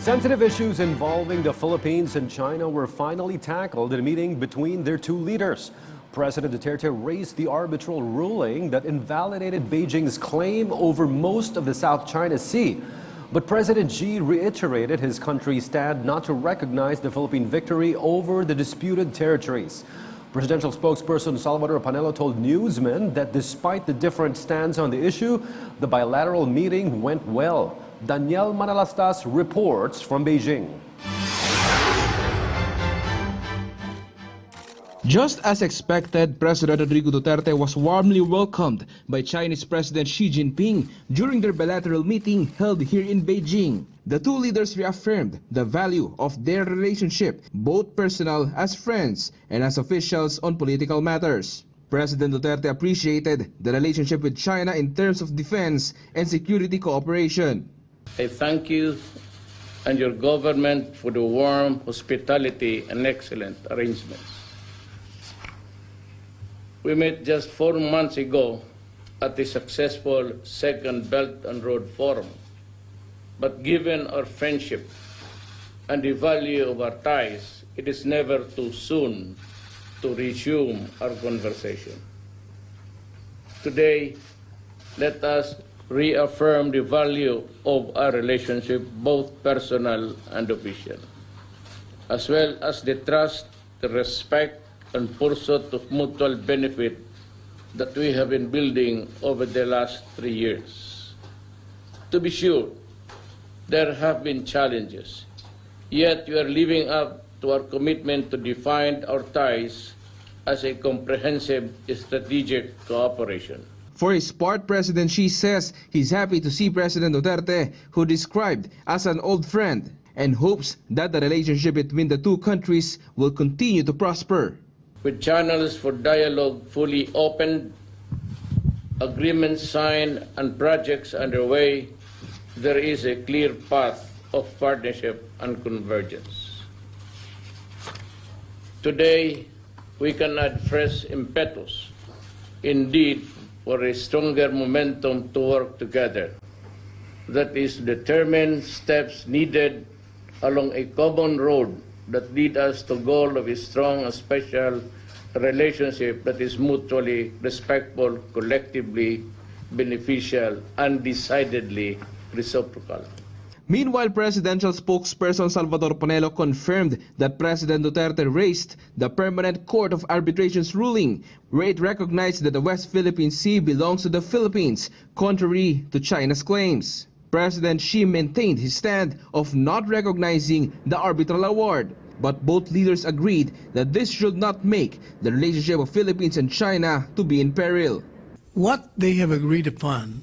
Sensitive issues involving the Philippines and China were finally tackled in a meeting between their two leaders. President Duterte raised the arbitral ruling that invalidated Beijing's claim over most of the South China Sea. But President Xi reiterated his country's stand not to recognize the Philippine victory over the disputed territories. Presidential spokesperson Salvador Panelo told newsmen that despite the different stands on the issue, the bilateral meeting went well. Daniel Manalastas reports from Beijing. Just as expected, President Rodrigo Duterte was warmly welcomed by Chinese President Xi Jinping during their bilateral meeting held here in Beijing. The two leaders reaffirmed the value of their relationship, both personal as friends and as officials on political matters. President Duterte appreciated the relationship with China in terms of defense and security cooperation. I thank you and your government for the warm hospitality and excellent arrangements. We met just 4 months ago at the successful Second Belt and Road Forum. But given our friendship and the value of our ties, it is never too soon to resume our conversation. Today, let us reaffirm the value of our relationship, both personal and official, as well as the trust, the respect, and pursuit of mutual benefit that we have been building over the last 3 years. To be sure, there have been challenges, yet we are living up to our commitment to define our ties as a comprehensive strategic cooperation. For his part, President Xi says he's happy to see President Duterte, who described as an old friend, and hopes that the relationship between the two countries will continue to prosper. With channels for dialogue fully opened, agreements signed, and projects underway, there is a clear path of partnership and convergence. Today, we can add fresh impetus, indeed, for a stronger momentum to work together. That is, determine steps needed along a common road that lead us to goal of a strong and special relationship that is mutually respectful, collectively beneficial, and decidedly reciprocal. Meanwhile, presidential spokesperson Salvador Panelo confirmed that President Duterte raised the Permanent Court of Arbitration's ruling, where it recognized that the West Philippine Sea belongs to the Philippines, contrary to China's claims. President Xi maintained his stand of not recognizing the arbitral award, but both leaders agreed that this should not make the relationship of Philippines and China to be in peril. What they have agreed upon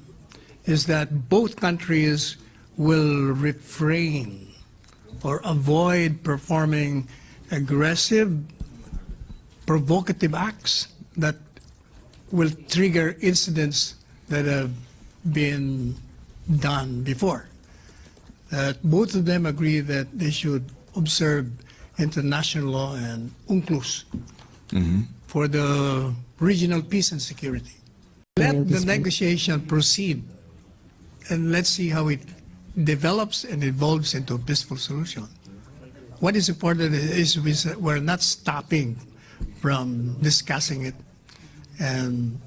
is that both countries will refrain or avoid performing aggressive, provocative acts that will trigger incidents that have been done before. Both of them agree that they should observe international law and UNCLOS for the regional peace and security. Let the negotiation proceed, and let's see how it develops and evolves into a peaceful solution. What is important is we're not stopping from discussing it and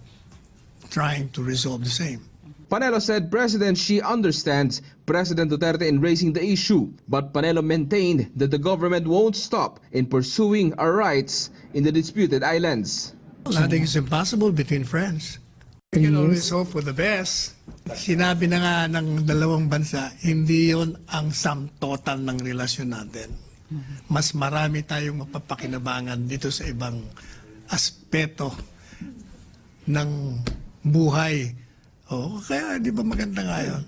trying to resolve the same. Panelo said President Xi understands President Duterte in raising the issue, but Panelo maintained that the government won't stop in pursuing our rights in the disputed islands. Nothing is impossible between friends. We can always hope for the best. Sinabi na nga ng dalawang bansa, hindi yon ang sum total ng relasyon natin. Mas marami tayong mapapakinabangan dito sa ibang aspeto ng buhay. Kaya di ba maganda nga yun?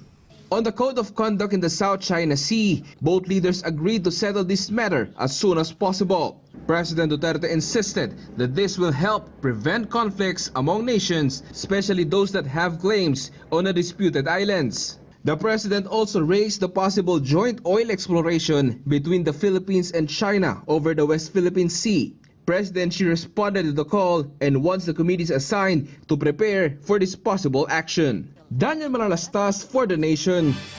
On the Code of Conduct in the South China Sea, both leaders agreed to settle this matter as soon as possible. President Duterte insisted that this will help prevent conflicts among nations, especially those that have claims on the disputed islands. The president also raised the possible joint oil exploration between the Philippines and China over the West Philippine Sea. President Xi responded to the call and wants the committees assigned to prepare for this possible action. Daniel Manalastas for The Nation.